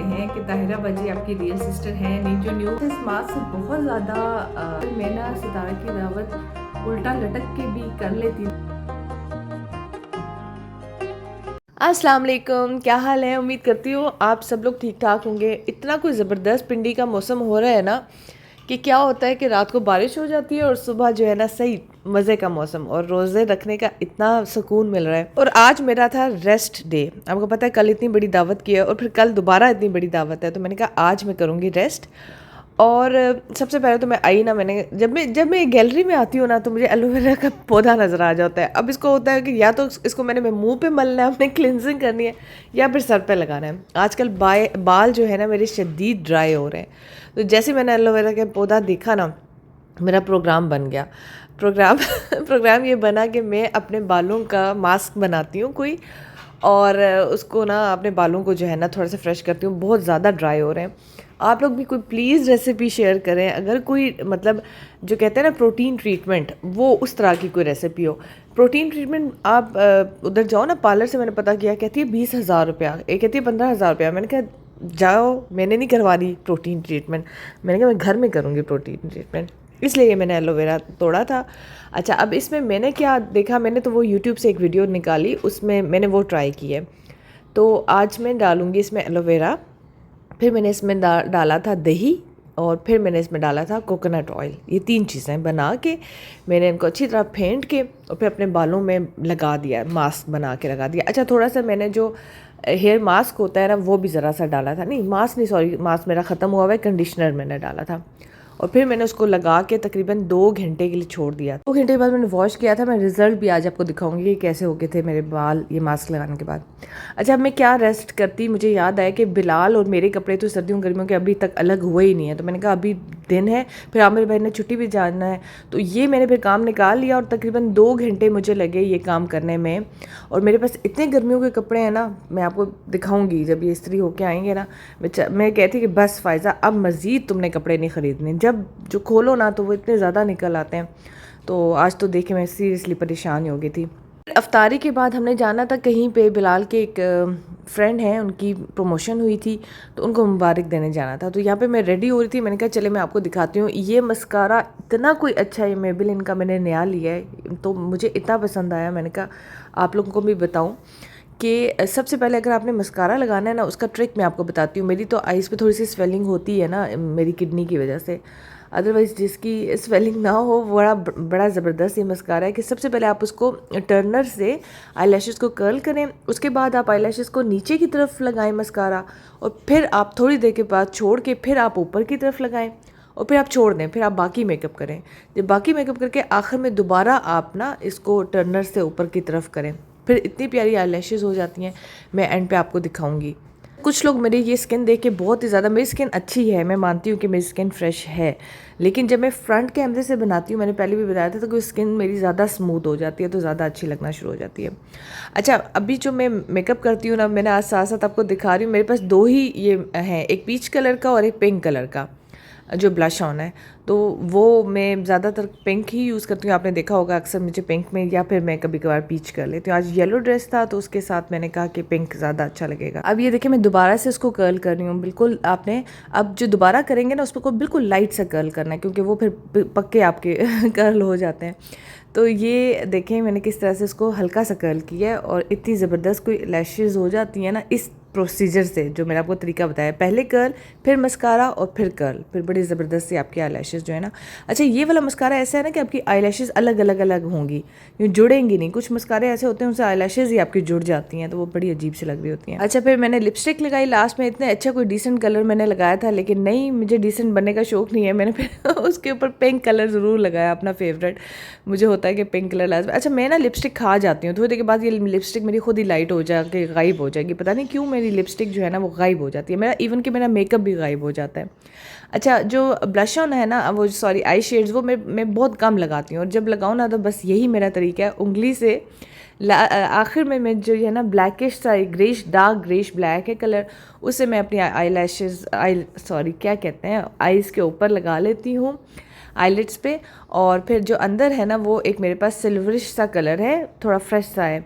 हैं कि ताहिरा बाजी आपकी रियल सिस्टर हैं नहीं। जो न्यूज़ इस मास्क से बहुत ज़्यादा मैं ना सितारा की दावत उल्टा लटक के भी कर लेती हूँ। अस्सलाम वालेकुम, क्या हाल है? उम्मीद करती हूँ आप सब लोग ठीक ठाक होंगे। इतना कोई ज़बरदस्त पिंडी का मौसम हो रहा है ना कि क्या होता है कि रात को बारिश हो जाती है और सुबह जो है ना सही मज़े का मौसम और रोज़े रखने का इतना सुकून मिल रहा है। और आज मेरा था रेस्ट डे। आपको पता है कल इतनी बड़ी दावत की है और फिर कल दोबारा इतनी बड़ी दावत है, तो मैंने कहा आज मैं करूँगी रेस्ट। और सबसे पहले तो मैं आई ना, मैंने जब मैं गैलरी में आती हूँ ना तो मुझे एलोवेरा का पौधा नज़र आ जाता है। अब इसको होता है कि या तो इसको मैंने मुंह पे मलना है, अपने क्लिनजिंग करनी है, या फिर सर पे लगाना है। आजकल बाल जो है ना मेरे शदीद ड्राई हो रहे हैं, तो जैसे मैंने एलोवेरा का पौधा देखा ना मेरा प्रोग्राम बन गया। प्रोग्राम प्रोग्राम ये बना कि मैं अपने बालों का मास्क बनाती हूँ कोई, और उसको ना अपने बालों को जो है ना थोड़ा सा फ्रेश करती हूँ। बहुत ज़्यादा ड्राई हो रहे हैं। आप लोग भी कोई प्लीज़ रेसिपी शेयर करें, अगर कोई मतलब जो कहते हैं ना प्रोटीन ट्रीटमेंट, वो उस तरह की कोई रेसिपी हो। प्रोटीन ट्रीटमेंट आप उधर जाओ ना, पार्लर से मैंने पता किया, कहती है 20,000 रुपया, एक कहती है 15,000 रुपया। मैंने कहा जाओ, मैंने नहीं करवानी प्रोटीन ट्रीटमेंट। मैंने कहा मैं घर में करूँगी प्रोटीन ट्रीटमेंट, इसलिए ये मैंने एलोवेरा तोड़ा था। अच्छा, अब इसमें मैंने क्या देखा, मैंने तो वो यूट्यूब से एक वीडियो निकाली, उसमें मैंने वो ट्राई की है। तो आज मैं डालूँगी इसमें एलोवेरा, फिर मैंने इसमें डाला था दही, और फिर मैंने इसमें डाला था कोकोनट ऑयल। ये 3 चीज़ें बना के मैंने इनको अच्छी तरह फेंट के और फिर अपने बालों में लगा दिया, मास्क बना के लगा दिया। अच्छा, थोड़ा सा मैंने जो हेयर मास्क होता है ना वो भी ज़रा सा डाला था, नहीं मास्क नहीं, सॉरी मास्क मेरा ख़त्म हुआ है, कंडीशनर मैंने डाला था। और फिर मैंने उसको लगा के तकरीबन 2 घंटे के लिए छोड़ दिया। 2 घंटे के बाद मैंने वॉश किया था। मैं रिज़ल्ट भी आज आपको दिखाऊंगी कि कैसे हो गए थे मेरे बाल ये मास्क लगाने के बाद। अच्छा, अब मैं क्या रेस्ट करती, मुझे याद आया कि बिलाल और मेरे कपड़े तो सर्दियों गर्मियों के अभी तक अलग हुए ही नहीं है, तो मैंने कहा अभी दिन है, फिर आमिर भाई ने छुट्टी भी जाना है, तो ये मैंने फिर काम निकाल लिया और तकरीबन 2 घंटे मुझे लगे ये काम करने में। और मेरे पास इतने गर्मियों के कपड़े हैं ना, मैं आपको दिखाऊंगी जब ये इस्त्री होके आएंगे ना। मैं कहती कि बस फ़ायज़ा अब मज़ीद तुमने कपड़े नहीं ख़रीदने, जब जो खोलो ना तो वो इतने ज़्यादा निकल आते हैं। तो आज तो देखे मैं सीरियसली परेशान ही हो गई थी। अफ्तारी के बाद हमने जाना था कहीं पे, बिलाल के एक फ्रेंड हैं, उनकी प्रमोशन हुई थी तो उनको मुबारक देने जाना था। तो यहाँ पे मैं रेडी हो रही थी, मैंने कहा चले मैं आपको दिखाती हूँ। ये मस्कारा इतना कोई अच्छा है, मेबेलिन का मैंने नया लिया है, तो मुझे इतना पसंद आया। मैंने कहा आप लोगों को भी बताऊँ कि सबसे पहले अगर आपने मस्कारा लगाना है ना, उसका ट्रिक मैं आपको बताती हूँ। मेरी तो आइज़ पे थोड़ी सी स्वेलिंग होती है ना मेरी किडनी की वजह से, अदरवाइज़ जिसकी स्वेलिंग ना हो बड़ा ज़बरदस्त ये मस्कारा है कि सबसे पहले आप उसको टर्नर से आईलैशेस को कर्ल करें, उसके बाद आप आईलैशेस को नीचे की तरफ लगाएं मस्कारा, और फिर आप थोड़ी देर के बाद छोड़ के फिर आप ऊपर की तरफ लगाएं, और फिर आप छोड़ दें, फिर आप बाकी मेकअप करें। जब बाकी मेकअप करके आखिर में दोबारा आप ना इसको टर्नर से ऊपर की तरफ करें, फिर इतनी प्यारी आईलैशेस हो जाती हैं। मैं एंड पे आपको दिखाऊंगी। कुछ लोग मेरी ये स्किन देख के बहुत ही ज़्यादा, मेरी स्किन अच्छी है, मैं मानती हूँ कि मेरी स्किन फ्रेश है, लेकिन जब मैं फ्रंट कैमरे से बनाती हूँ, मैंने पहले भी बताया था, तो कोई स्किन मेरी ज़्यादा स्मूथ हो जाती है, तो ज़्यादा अच्छी लगना शुरू हो जाती है। अच्छा, अभी जो मैं मेकअप करती हूँ ना, मैंने आज साथ साथ आपको दिखा रही हूँ, मेरे पास 2 ही ये हैं, एक पीच कलर का और एक पिंक कलर का जो ब्लश ऑन है। तो वो मैं ज़्यादातर पिंक ही यूज़ करती हूँ, आपने देखा होगा अक्सर मुझे पिंक में, या फिर मैं कभी कभार पीच कर लेती हूँ। आज येलो ड्रेस था तो उसके साथ मैंने कहा कि पिंक ज़्यादा अच्छा लगेगा। अब ये देखिए मैं दोबारा से इसको कर्ल कर रही हूँ। बिल्कुल आपने अब जो दोबारा करेंगे ना उसको बिल्कुल लाइट सा कर्ल करना है, क्योंकि वो फिर पक्के आपके कर्ल हो जाते हैं। तो ये देखें मैंने किस तरह से इसको हल्का सा कर्ल किया है, और इतनी ज़बरदस्त कोई लैशेस हो जाती हैं ना इस प्रोसीजर से, जो मैंने आपको तरीका बताया, पहले कर्ल फिर मस्कारा और फिर कर्ल, फिर बड़ी ज़बरदस्त सी आपकी आई लैशेज़ जो है ना। अच्छा, ये वाला मस्कारा ऐसा है ना कि आपकी आई लैशेज़ अलग अलग अलग होंगी, यूँ जुड़ेंगी नहीं। कुछ मस्कारे ऐसे होते हैं उनसे आई लैशेज़ ही आपकी जुड़ जाती हैं, तो वो बड़ी अजीब सी लग रही होती हैं। अच्छा, फिर मैंने लिपस्टिक लगाई लास्ट में, इतने अच्छा कोई डिसेंट कलर मैंने लगाया था, लेकिन नहीं, मुझे डिसेंट बनने का शौक़ नहीं है। मैंने फिर उसके ऊपर पिंक कलर ज़रूर लगाया, अपना फेवरेट मुझे होता है कि पिंक कलर लाजमी। अच्छा, मैं ना लिपस्टिक खा जाती हूँ, थोड़ी देर के बाद ये लिपस्टिक मेरी खुद ही लाइट हो जाके गायब हो जाएगी, पता नहीं क्यों मेरी लिपस्टिक जो है ना वो गायब हो जाती है, मेरा इवन कि मेरा मेकअप भी गायब हो जाता है। अच्छा, जो ब्लश ऑन है ना, वो सॉरी आई शेड्स, वो मैं बहुत कम लगाती हूँ, और जब लगाऊँ ना तो बस यही मेरा तरीका है, उंगली से आखिर में मैं जो है ना ब्लैकिश सा ग्रेश, डार्क ग्रेश ब्लैक है कलर, उससे मैं अपनी आई लैशेज़ क्या कहते हैं, आईज़ के ऊपर लगा लेती हूँ, आईलिड्स पे। और फिर जो अंदर है ना वो एक मेरे पास सिल्वरिश सा कलर है, थोड़ा फ्रेश सा है,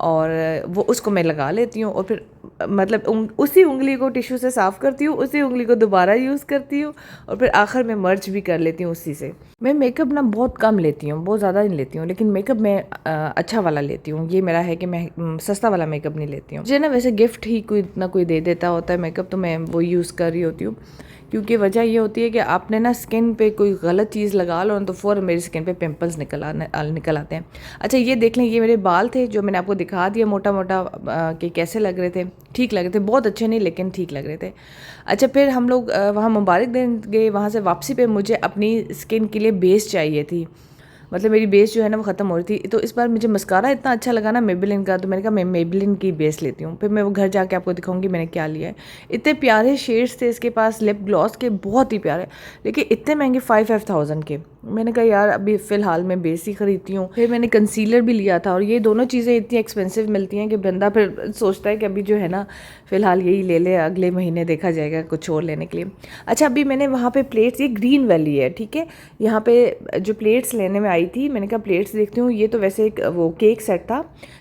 और वो उसको मैं लगा लेती हूँ, और फिर मतलब उसी उंगली को टिश्यू से साफ़ करती हूँ, उसी उंगली को दोबारा यूज़ करती हूँ और फिर आखिर में मर्ज भी कर लेती हूँ उसी से। मैं मेकअप ना बहुत कम लेती हूँ, बहुत ज़्यादा नहीं लेती हूँ, लेकिन मेकअप मैं अच्छा वाला लेती हूँ। ये मेरा है कि मैं सस्ता वाला मेकअप नहीं लेती हूँ। मुझे ना वैसे गिफ्ट ही कोई ना कोई दे देता होता है मेकअप, तो मैं वो यूज़ कर रही होती हूँ, क्योंकि वजह ये होती है कि आपने ना स्किन पे कोई गलत चीज़ लगा लो तो फ़ौरन मेरी स्किन पे पिंपल्स निकल आते हैं। अच्छा ये देख लें, ये मेरे बाल थे जो मैंने आपको दिखा दिया मोटा मोटा कि कैसे लग रहे थे, ठीक लग रहे थे, बहुत अच्छे नहीं लेकिन ठीक लग रहे थे। अच्छा फिर हम लोग वहाँ मुबारक देन गए, वहाँ से वापसी पे मुझे अपनी स्किन के लिए बेस चाहिए थी, मतलब मेरी बेस जो है ना वो ख़त्म हो रही थी। तो इस बार मुझे मस्कारा इतना अच्छा लगा ना मेबेलिन का, तो मैंने कहा मैं मेबेलिन की बेस लेती हूँ। फिर मैं वो घर जाके आपको दिखाऊंगी मैंने क्या लिया है। इतने प्यारे शेड्स थे इसके पास, लिप ग्लॉस के बहुत ही प्यारे, लेकिन इतने महंगे 5,000 के। मैंने कहा यार अभी फ़िलहाल मैं बेस ही ख़रीदती हूँ। फिर मैंने कंसीलर भी लिया था, और ये दोनों चीज़ें इतनी एक्सपेंसिव मिलती हैं कि बंदा फिर सोचता है कि अभी जो है ना फ़िलहाल यही ले ले, अगले महीने देखा जाएगा कुछ और लेने के लिए। अच्छा अभी मैंने वहाँ पे प्लेट्स, ये ग्रीन वैली है ठीक है, यहाँ पे जो प्लेट्स लेने में आई थी, मैंने कहा प्लेट्स देखती हूँ। ये तो वैसे एक वो केक सेट था,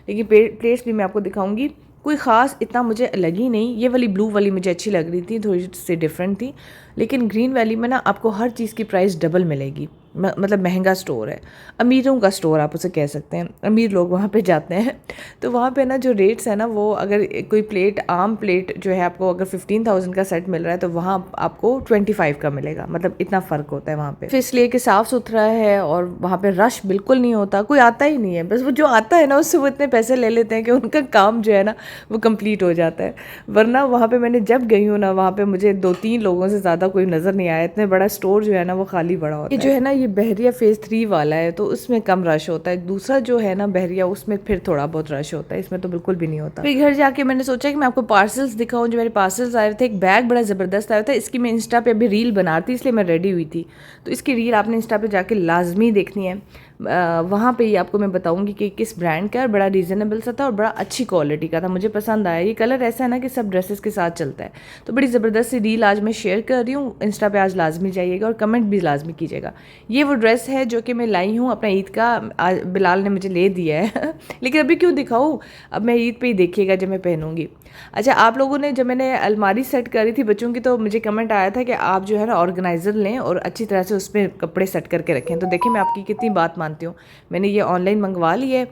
लेकिन प्लेट्स भी मैं आपको दिखाऊंगी। कोई ख़ास इतना मुझे लगी नहीं, ये वाली ब्लू वाली मुझे अच्छी लग रही थी, थोड़ी सी डिफरेंट थी। लेकिन ग्रीन वैली में ना आपको हर चीज़ की प्राइस डबल मिलेगी, मतलब महंगा स्टोर है, अमीरों का स्टोर आप उसे कह सकते हैं, अमीर लोग वहाँ पे जाते हैं। तो वहाँ पे ना जो रेट्स है ना, वो अगर कोई प्लेट, आम प्लेट जो है आपको अगर 15,000 का सेट मिल रहा है तो वहाँ आपको 25 का मिलेगा, मतलब इतना फ़र्क होता है वहाँ पे। फिर इसलिए कि साफ़ सुथरा है और वहाँ पे रश बिल्कुल नहीं होता, कोई आता ही नहीं है, बस वो जो आता है ना उससे वो इतने पैसे ले लेते हैं कि उनका काम जो है ना वो कंप्लीट हो जाता है। वरना वहाँ पे मैंने जब गई हूँ ना, वहाँ पे मुझे 2-3 लोगों से ज़्यादा कोई नज़र नहीं आया, इतने बड़ा स्टोर जो है ना वो खाली बड़ा होता है। ये जो है ना ये बहरिया फेज़ 3 वाला है, तो उसमें कम रश होता है। दूसरा जो है ना बहरिया, उसमें फिर थोड़ा बहुत रश होता है, इसमें तो बिल्कुल भी नहीं होता। फिर घर जाके मैंने सोचा कि मैं आपको पार्सल्स दिखाऊं, जो मेरे पार्सल्स आए थे। एक बैग बड़ा ज़बरदस्त आया था, इसकी मैं इंस्टा पे अभी रील बनाती, इसलिए मैं रेडी हुई थी, तो इसकी रील आपने इंस्टा पे जाके लाजमी देखनी है। वहाँ पे ही आपको मैं बताऊंगी कि किस ब्रांड का है, बड़ा रीज़नेबल सा था और बड़ा अच्छी क्वालिटी का था, मुझे पसंद आया। ये कलर ऐसा है ना कि सब ड्रेसेस के साथ चलता है, तो बड़ी ज़बरदस्त सी रील आज मैं शेयर कर रही हूँ। इंस्टा पे आज लाजमी जाइएगा और कमेंट भी लाजमी कीजिएगा। ये वो ड्रेस है जो कि मैं लाई हूँ अपना ईद का, बिलाल ने मुझे ले दिया है लेकिन अभी क्यों दिखाऊँ, अब मैं ईद पे ही देखिएगा जब मैं पहनूंगी। अच्छा आप लोगों ने, जब मैंने अलमारी सेट करी थी बच्चों की, तो मुझे कमेंट आया था कि आप जो है ना ऑर्गेनाइज़र लें और अच्छी तरह से उसमें कपड़े सेट करके रखें। तो देखिए मैं आपकी कितनी बात मानती हूँ, मैंने ये ऑनलाइन मंगवा ली है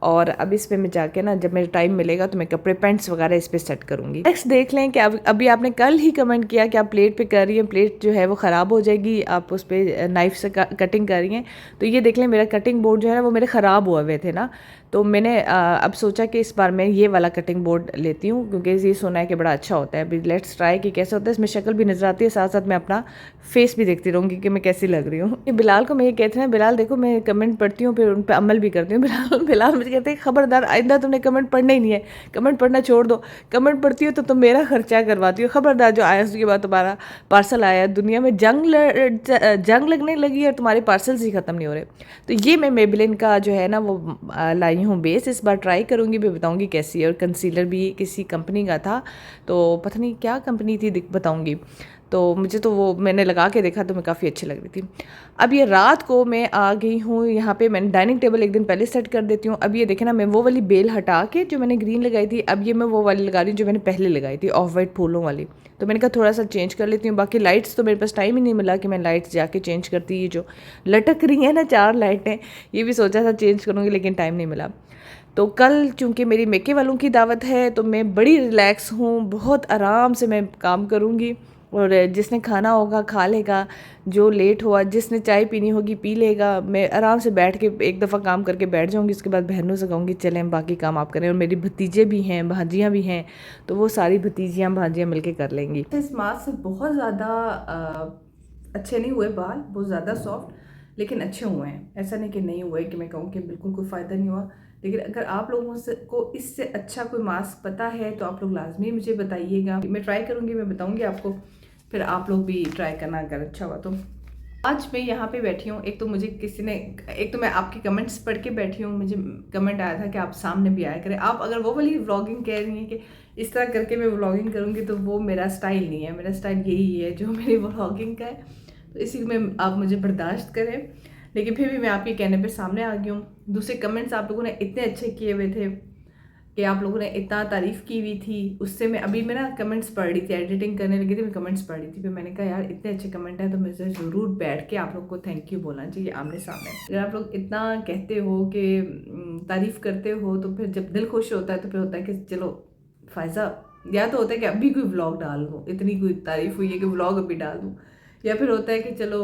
और अब इस पर मैं जाके ना जब मेरा टाइम मिलेगा तो मैं कपड़े पैंट्स वगैरह इस पर सेट करूँगी। नेक्स्ट देख लें कि अभी आपने कल ही कमेंट किया कि आप प्लेट पे कर रही हैं, प्लेट जो है वो ख़राब हो जाएगी, आप उस पर नाइफ से कटिंग कर रही हैं। तो ये देख लें मेरा कटिंग बोर्ड जो है ना वो मेरे ख़राब हुए हुए थे ना, तो मैंने अब सोचा कि इस बार मैं ये वाला कटिंग बोर्ड लेती हूँ, क्योंकि ये सुना है कि बड़ा अच्छा होता है। अभी लेट्स ट्राई कि कैसे होता है, इसमें शक्ल भी नज़र आती है, साथ साथ मैं अपना फेस भी देखती रहूँगी कि मैं कैसी लग रही हूँ। ये बिलाल को मैं ये कहती हूँ, बिलाल देखो मैं कमेंट पढ़ती हूँ फिर उन पर अमल भी करती हूँ। बिलाल मुझे कहते हैं खबरदार आइंदा तुमने कमेंट पढ़ना ही नहीं है, कमेंट पढ़ना छोड़ दो, कमेंट पढ़ती हो तो तुम मेरा खर्चा करवाती हो, खबरदार जो आया उसके बाद तुम्हारा पार्सल आया, दुनिया में जंग लगने लगी और तुम्हारे पार्सल्स ही ख़त्म नहीं हो रहे। तो ये मैं मेबेलिन का जो है ना वो लाई हूँ बेस, इस बार ट्राई करूँगी, भी बताऊँगी कैसी है। और कंसीलर भी किसी कंपनी का था, तो पता नहीं क्या कंपनी थी, बताऊँगी। तो मुझे तो वो मैंने लगा के देखा तो मैं काफ़ी अच्छी लग रही थी। अब ये रात को मैं आ गई हूँ यहाँ पे, मैंने डाइनिंग टेबल एक दिन पहले सेट कर देती हूँ। अब ये देखे ना, मैं वो वाली बेल हटा के जो मैंने ग्रीन लगाई थी, अब ये मैं वो वाली लगा रही हूँ जो मैंने पहले लगाई थी, ऑफ वाइट फूलों वाली। तो मैंने कहा थोड़ा सा चेंज कर लेती हूँ। बाकी लाइट्स तो मेरे पास टाइम ही नहीं मिला कि मैं लाइट्स जाके चेंज करती। ये जो लटक रही हैं ना 4 लाइटें, ये भी सोचा था चेंज करूँगी लेकिन टाइम नहीं मिला। तो कल चूँकि मेरी मेके वालों की दावत है तो मैं बड़ी रिलैक्स हूँ, बहुत आराम से मैं काम करूँगी, और जिसने खाना होगा खा लेगा, जो लेट हुआ जिसने चाय पीनी होगी पी लेगा। मैं आराम से बैठ के एक दफ़ा काम करके बैठ जाऊँगी, उसके बाद बहनों से कहूँगी चलें बाकी काम आप करें। और मेरी भतीजे भी हैं, भांजियाँ भी हैं, तो वो सारी भतीजियाँ भांजियाँ मिलके कर लेंगी। इस मास्क से बहुत ज़्यादा अच्छे नहीं हुए बाल, बहुत ज़्यादा सॉफ्ट, लेकिन अच्छे हुए हैं। ऐसा नहीं कि नहीं हुए कि मैं कहूँ कि बिल्कुल कोई फ़ायदा नहीं हुआ। लेकिन अगर आप लोगों से को इससे अच्छा कोई मास्क पता है तो आप लोग लाजमी मुझे बताइएगा, मैं ट्राई करूँगी, मैं बताऊँगी आपको, फिर आप लोग भी ट्राई करना अगर अच्छा हुआ तो। आज मैं यहाँ पे बैठी हूँ, एक तो मुझे किसी ने, एक तो मैं आपके कमेंट्स पढ़ के बैठी हूँ, मुझे कमेंट आया था कि आप सामने भी आया करें। आप अगर वो वाली व्लॉगिंग कह रही हैं कि इस तरह करके मैं व्लॉगिंग करूँगी, तो वो मेरा स्टाइल नहीं है। मेरा स्टाइल यही है जो मेरी व्लॉगिंग का है, तो इसी में आप मुझे बर्दाश्त करें। लेकिन फिर भी मैं आपके कहने पर सामने आ गई हूँ। दूसरे कमेंट्स आप लोगों ने इतने अच्छे किए हुए थे, कि आप लोगों ने इतना तारीफ़ की हुई थी। उससे मैं ना कमेंट्स पढ़ रही थी, एडिटिंग करने लगी थी, मैं कमेंट्स पढ़ रही थी। फिर मैंने कहा यार इतने अच्छे कमेंट हैं तो मुझे ज़रूर बैठ के आप लोग को थैंक यू बोलना चाहिए आमने सामने। अगर आप लोग इतना कहते हो कि तारीफ़ करते हो तो फिर जब दिल खुश होता है तो फिर होता है कि चलो फ़ायज़ा, या तो होता है कि अभी कोई व्लॉग डाल दूँ, इतनी कोई तारीफ़ हुई है कि व्लॉग अभी डाल दूँ, या फिर होता है कि चलो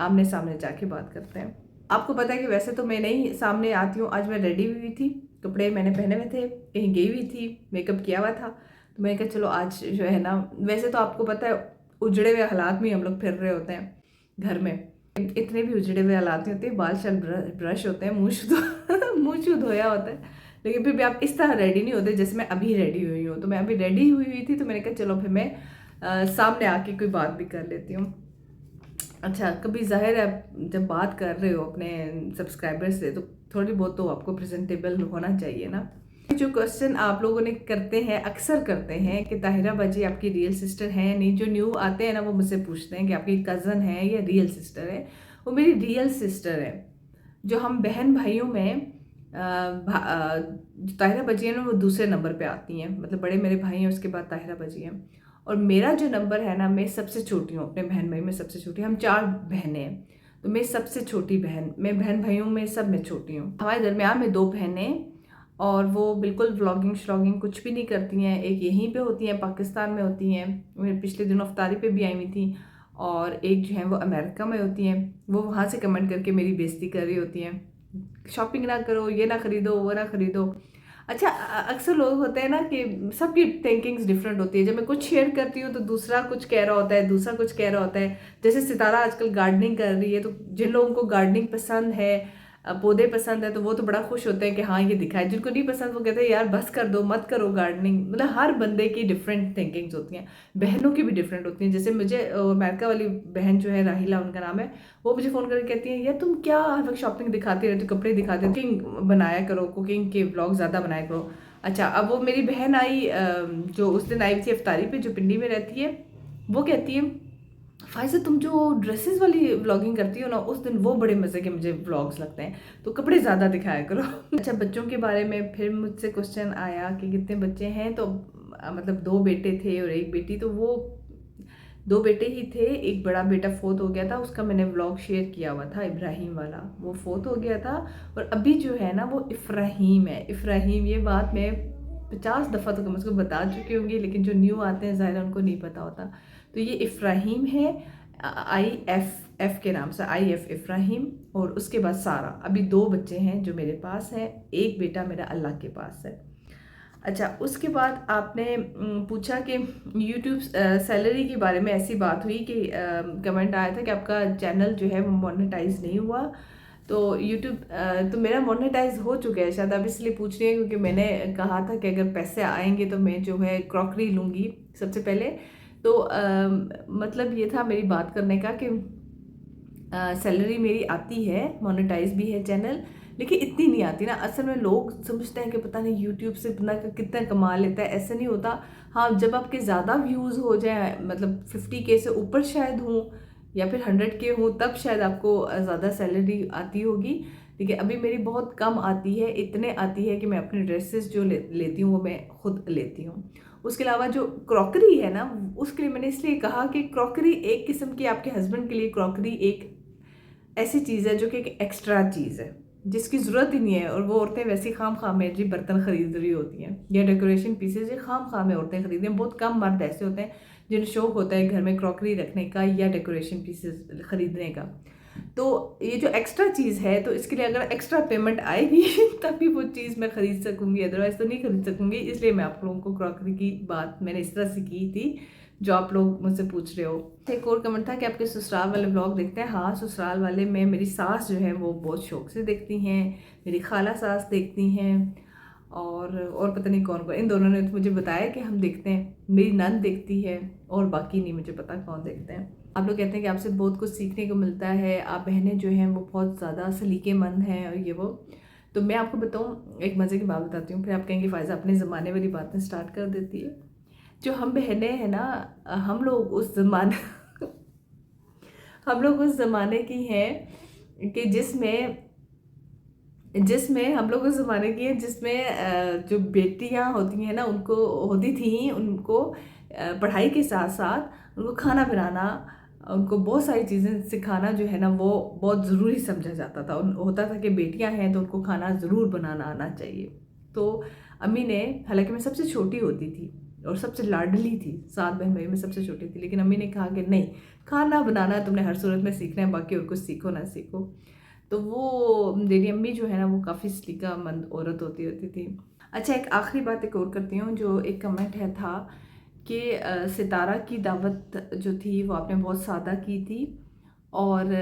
आमने सामने जाके बात करते हैं। आपको पता है कि वैसे तो मैं नहीं सामने आती हूँ। आज मैं रेडी हुई थी, कपड़े मैंने पहने हुए थे, कहीं गई हुई थी, मेकअप किया हुआ था, तो मैंने कहा चलो आज जो है ना, वैसे तो आपको पता है उजड़े हुए हालात में ही हम लोग फिर रहे होते हैं घर में, इतने भी उजड़े हुए हालात नहीं होते, बाल शाल ब्रश होते हैं, मुँह शुद्ध धोया होता है, लेकिन फिर भी आप इस तरह रेडी नहीं होते जैसे मैं अभी रेडी हुई हूँ। तो मैं अभी रेडी हुई थी तो मैंने कहा चलो फिर मैं सामने आके कोई बात भी कर लेती हूँ। अच्छा, कभी ज़ाहिर है जब बात कर रहे हो अपने सब्सक्राइबर से तो थोड़ी बहुत तो आपको प्रेजेंटेबल होना चाहिए ना। जो क्वेश्चन आप लोगों ने करते हैं, अक्सर करते हैं कि ताहिरा बाजी आपकी रियल सिस्टर है नहीं, जो न्यू आते हैं ना वो मुझसे पूछते हैं कि आपकी कज़न है या रियल सिस्टर है। वो मेरी रियल सिस्टर है। जो हम बहन भाइयों में जो ताहिरा बाजी है ना वो दूसरे नंबर पे आती हैं, मतलब बड़े मेरे भाई हैं उसके बाद ताहिरा बाजी हैं। और मेरा जो नंबर है ना, मैं सबसे छोटी हूँ, अपने बहन भाई में सबसे छोटी। हम 4 बहनें हैं तो मैं सबसे छोटी बहन, मैं बहन भाइयों में सब में छोटी हूँ। हमारे दरमियान में 2 बहनें, और वो बिल्कुल व्लॉगिंग श्लॉगिंग कुछ भी नहीं करती हैं। एक यहीं पे होती हैं, पाकिस्तान में होती हैं, मेरे पिछले दिनों अफ्तारी पे भी आई हुई थी। और एक जो है वो अमेरिका में होती हैं, वो वहाँ से कमेंट करके मेरी बेइज्जती कर रही होती हैं, शॉपिंग ना करो, ये ना खरीदो, वो ना खरीदो। अच्छा, अक्सर लोग होते हैं ना कि सबकी थिंकिंग्स डिफरेंट होती है। जब मैं कुछ शेयर करती हूँ तो दूसरा कुछ कह रहा होता है, दूसरा कुछ कह रहा होता है। जैसे सितारा आजकल गार्डनिंग कर रही है, तो जिन लोगों को गार्डनिंग पसंद है, पौधे पसंद है, तो वो तो बड़ा खुश होते हैं कि हाँ ये दिखाए। जिनको नहीं पसंद वो कहते हैं यार बस कर दो, मत करो गार्डनिंग। मतलब हर बंदे की डिफरेंट थिंकिंग्स होती हैं, बहनों की भी डिफरेंट होती हैं। जैसे मुझे अमेरिका वाली बहन जो है, राहिला उनका नाम है, वो मुझे फ़ोन करके कहती है यार तुम क्या हर वक्त शॉपिंग दिखाती रहती हो, कपड़े दिखाते हो, कुकिंग बनाया करो, कुकिंग के व्लॉग ज़्यादा बनाया करो। अच्छा, अब वो मेरी बहन आई जो उस दिन आई थी अफ्तारी पे, जो पिंडी में रहती है, वो कहती है फ़ाइज़ा तुम जो ड्रेसेस वाली व्लॉगिंग करती हो ना, उस दिन वो बड़े मज़े के मुझे व्लॉग्स लगते हैं, तो कपड़े ज़्यादा दिखाया करो। अच्छा, बच्चों के बारे में फिर मुझसे क्वेश्चन आया कि कितने बच्चे हैं, तो मतलब 2 बेटे थे और 1 बेटी। तो वो 2 बेटे ही थे, एक बड़ा बेटा फोत हो गया था, उसका मैंने व्लॉग शेयर किया हुआ था, इब्राहिम वाला, वो फोत हो गया था। और अभी जो है ना वो इफ्राहीम है। इफ्राहीम, ये बात मैं 50 दफ़ा तो कम से कम बता चुकी होंगी, लेकिन जो न्यू आते हैं ज़ाहिर उनको नहीं पता होता। तो ये इफ्राहीम है, IF के नाम से, IF इफ्राहीम। और उसके बाद सारा। अभी 2 बच्चे हैं जो मेरे पास हैं, एक बेटा मेरा अल्लाह के पास है। अच्छा, उसके बाद आपने पूछा कि यूट्यूब सैलरी के बारे में। ऐसी बात हुई कि कमेंट आया था कि आपका चैनल जो है वो मोनेटाइज नहीं हुआ। तो यूट्यूब तो मेरा मोनेटाइज हो चुका है, शायद आप इसलिए पूछ रही हैं क्योंकि मैंने कहा था कि अगर पैसे आएंगे तो मैं जो है क्रॉकरी लूँगी सबसे पहले। तो मतलब ये था मेरी बात करने का कि सैलरी मेरी आती है, मोनेटाइज भी है चैनल, लेकिन इतनी नहीं आती ना। असल में लोग समझते हैं कि पता नहीं यूट्यूब से इतना कितना कमा लेता है, ऐसा नहीं होता। हाँ, जब आपके ज़्यादा व्यूज़ हो जाए, मतलब 50K से ऊपर शायद हूँ, या फिर 100K हूँ, तब शायद आपको ज़्यादा सैलरी आती होगी। लेकिन अभी मेरी बहुत कम आती है, इतने आती है कि मैं अपने ड्रेसेस जो लेती हूँ वो मैं खुद लेती हूँ। उसके अलावा जो क्रॉकरी है ना, उसके लिए मैंने इसलिए कहा कि क्रॉकरी एक किस्म की, आपके हस्बैंड के लिए क्रॉकरी एक ऐसी चीज़ है जो कि एक एक्स्ट्रा चीज़ है जिसकी ज़रूरत ही नहीं है। और वो औरतें वैसे खाम खाम में जी बर्तन खरीद रही होती हैं या डेकोरेशन पीसेज, ये खाम खाम में औरतें खरीद रही हैं। बहुत कम मर्द ऐसे होते हैं जिन्हें शौक होता है घर में क्रॉकरी रखने का या डेकोरेशन पीसेज खरीदने का। तो ये जो एक्स्ट्रा चीज़ है, तो इसके लिए अगर एक्स्ट्रा पेमेंट आएगी तभी वो चीज़ मैं खरीद सकूंगी, अदरवाइज तो नहीं खरीद सकूंगी। इसलिए मैं आप लोगों को क्रॉकरी की बात मैंने इस तरह से की थी जो आप लोग मुझसे पूछ रहे हो। एक और कमेंट था कि आपके ससुराल वाले ब्लॉग देखते हैं। हाँ, ससुराल वाले में मेरी सास जो है वो बहुत शौक से देखती हैं, मेरी खाला सास देखती हैं, और पता नहीं कौन कौन, इन दोनों ने तो मुझे बताया कि हम देखते हैं। मेरी नंद देखती है, और बाकी नहीं मुझे पता कौन देखते हैं। आप लोग कहते हैं कि आपसे बहुत कुछ सीखने को मिलता है, आप बहनें जो हैं वो बहुत ज़्यादा सलीकेमंद हैं और ये वो। तो मैं आपको बताऊँ, एक मज़े की बात बताती हूँ, फिर आप कहेंगे फ़ायज़ा अपने ज़माने वाली बातें स्टार्ट कर देती है। जो हम बहनें हैं ना, हम लोग उस ज़माने हम लोग उस ज़माने की हैं कि जिसमें जिसमें हम लोग उस ज़माने की है जिसमें जो बेटियां होती हैं ना उनको होती थी, उनको पढ़ाई के साथ साथ उनको खाना बनाना, उनको बहुत सारी चीज़ें सिखाना जो है ना वो बहुत ज़रूरी समझा जाता था। होता था कि बेटियां हैं तो उनको खाना ज़रूर बनाना आना चाहिए। तो अम्मी ने, हालांकि मैं सबसे छोटी होती थी और सबसे लाडली थी, 7 बहन भाई में सबसे छोटी थी, लेकिन अम्मी ने कहा कि नहीं, खाना बनाना तुमने हर सूरत में सीखना है, बाकी और कुछ सीखो ना सीखो। तो वो मेरी अम्मी जो है ना वो काफ़ी सलीकामंद औरत होती होती थी। अच्छा, एक आखिरी बात एक और करती हूँ। जो एक कमेंट है था कि सितारा की दावत जो थी वो आपने बहुत सादा की थी, और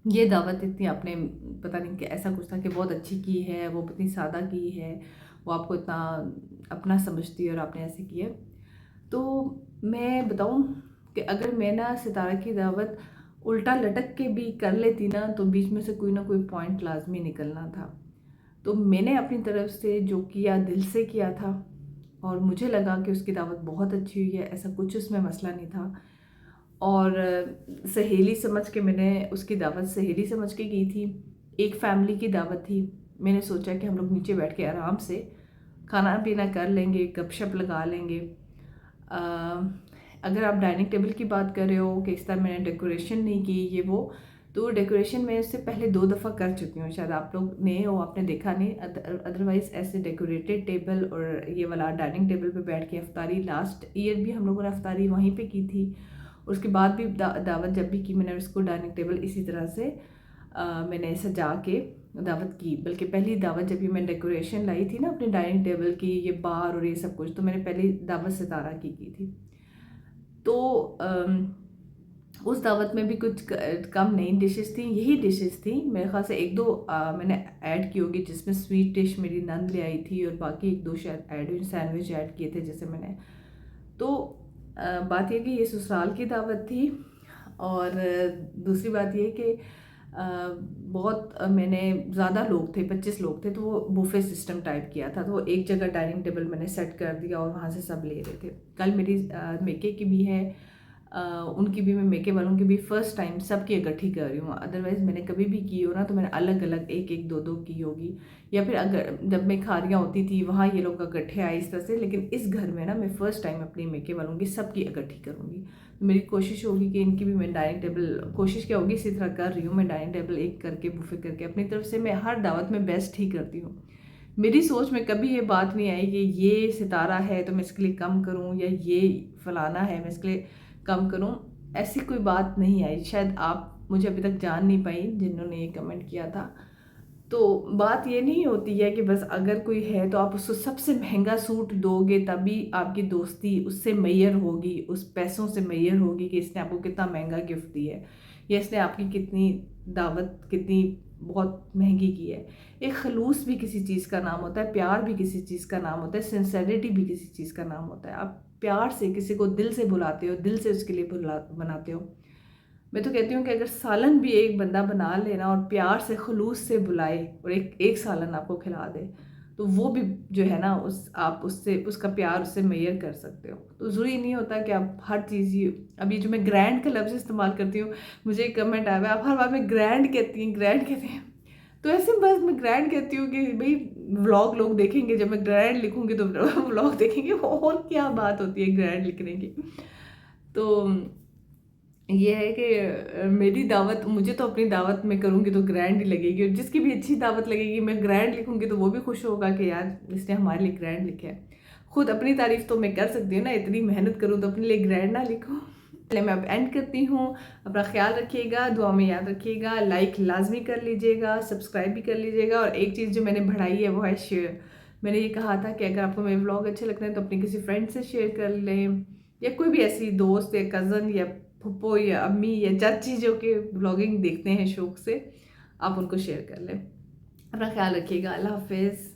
ये दावत इतनी आपने, पता नहीं कि ऐसा कुछ था कि बहुत अच्छी की है, वो इतनी सादा की है, वो आपको इतना अपना समझती है और आपने ऐसे किया। तो मैं बताऊं कि अगर मैं ना सितारा की दावत उल्टा लटक के भी कर लेती ना तो बीच में से कोई ना कोई पॉइंट लाजमी निकलना था। तो मैंने अपनी तरफ से जो किया दिल से किया था, और मुझे लगा कि उसकी दावत बहुत अच्छी हुई है, ऐसा कुछ उसमें मसला नहीं था। और सहेली समझ के मैंने उसकी दावत सहेली समझ के की थी, एक फैमिली की दावत थी। मैंने सोचा कि हम लोग नीचे बैठ के आराम से खाना पीना कर लेंगे, गपशप लगा लेंगे। अ, अगर आप डाइनिंग टेबल की बात कर रहे हो कि इस तरह मैंने डेकोरेशन नहीं की ये वो, तो डेकोरेशन मैं इससे पहले 2 दफ़ा कर चुकी हूँ, शायद आप लोग ने वो आपने देखा नहीं। अदरवाइज़ ऐसे डेकोरेटेड टेबल और ये वाला डाइनिंग टेबल पे बैठ के अफ्तारी, लास्ट ईयर भी हम लोगों ने अफ्तारी वहीं पे की थी। उसके बाद भी दावत जब भी की मैंने उसको डाइनिंग टेबल इसी तरह से मैंने सजा के दावत की। बल्कि पहली दावत जब भी मैं डेकोरेशन लाई थी ना अपने डाइनिंग टेबल की, ये बार और ये सब कुछ, तो मैंने पहली दावत सितारा की थी। तो उस दावत में भी कुछ कम नई डिशेस थी, यही डिशेस थी मेरे ख्याल से। एक दो मैंने ऐड की होगी, जिसमें स्वीट डिश मेरी नंद ले आई थी और बाकी एक दो शायद ऐड हुई, सैंडविच ऐड किए थे जैसे मैंने। तो बात यह कि ये ससुराल की दावत थी। और दूसरी बात ये कि बहुत मैंने ज़्यादा लोग थे, 25 लोग थे, तो वो बुफे सिस्टम टाइप किया था। तो वो एक जगह डाइनिंग टेबल मैंने सेट कर दिया और वहाँ से सब ले रहे थे। कल मेरी मेके की भी है, उनकी भी, मैं मेके वालों की भी फर्स्ट टाइम सबकी इकट्ठी कर रही हूँ। अदरवाइज़ मैंने कभी भी की हो ना तो मैंने अलग अलग एक एक दो दो की होगी, या फिर अगर जब मैं खारियाँ होती थी वहाँ ये लोग इकट्ठे आए इस तरह से। लेकिन इस घर में ना मैं फ़र्स्ट टाइम अपनी मेके वालों की सबकी इकट्ठी करूँगी। तो मेरी कोशिश होगी कि इनकी भी मैं डाइनिंग टेबल, कोशिश क्या होगी, इसी तरह कर रही हूँ मैं, डाइनिंग टेबल एक करके बुफे करके अपनी तरफ से मैं हर दावत में बेस्ट ही करती हूँ। मेरी सोच में कभी ये बात नहीं आई कि ये सितारा है तो मैं इसके लिए कम करूँ, या ये फलाना है मैं इसके लिए कम करूँ। ऐसी कोई बात नहीं आई। शायद आप मुझे अभी तक जान नहीं पाई जिन्होंने ये कमेंट किया था। तो बात ये नहीं होती है कि बस अगर कोई है तो आप उसको सबसे महंगा सूट दोगे तभी आपकी दोस्ती उससे मैयर होगी, उस पैसों से मैयर होगी कि इसने आपको कितना महंगा गिफ्ट दिया है, या इसने आपकी कितनी दावत कितनी बहुत महंगी की है। एक खलूस भी किसी चीज़ का नाम होता है, प्यार भी किसी चीज़ का नाम होता है, सिंसेरिटी भी किसी चीज़ का नाम होता है। आप प्यार से किसी को दिल से बुलाते हो, दिल से उसके लिए बनाते हो। मैं तो कहती हूँ कि अगर सालन भी एक बंदा बना लेना और प्यार से खलूस से बुलाए और एक एक सालन आपको खिला दे, तो वो भी जो है ना उस आप उससे उसका प्यार उससे मेयर कर सकते हो। तो ज़रूरी नहीं होता कि आप हर चीज़ ही, अभी जो मैं ग्रैंड का लफ्ज़ इस्तेमाल करती हूँ, मुझे एक कमेंट आया हुआ है, आप हर बार में ग्रैंड कहती हैं, ग्रैंड कहते हैं। तो ऐसे बस मैं ग्रैंड कहती हूँ कि भाई व्लॉग लोग देखेंगे, जब मैं ग्रैंड लिखूंगी तो व्लॉग देखेंगे, और क्या बात होती है ग्रैंड लिखने की। तो ये है कि मेरी दावत, मुझे तो अपनी दावत में करूँगी तो ग्रैंड ही लगेगी, और जिसकी भी अच्छी दावत लगेगी, मैं ग्रैंड लिखूँगी तो वो भी खुश होगा कि यार इसने हमारे लिए ग्रैंड लिखा है। खुद अपनी तारीफ तो मैं कर सकती हूँ ना, इतनी मेहनत करूँ तो अपने लिए ग्रैंड ना लिखूँ। चलिए मैं अब एंड करती हूँ। अपना ख्याल रखिएगा, दुआ में याद रखिएगा, लाइक लाजमी कर लीजिएगा, सब्सक्राइब भी कर लीजिएगा, और एक चीज़ जो मैंने बढ़ाई है वो है शेयर। मैंने ये कहा था कि अगर आपको मेरे व्लॉग अच्छे लगते हैं तो अपने किसी फ्रेंड से शेयर कर लें, या कोई भी ऐसी दोस्त या कज़न या फुप्पो या अम्मी या चाची जो कि ब्लॉगिंग देखते हैं शौक से, आप उनको शेयर कर लें। अपना ख्याल रखिएगा। अल्लाह हाफिज़।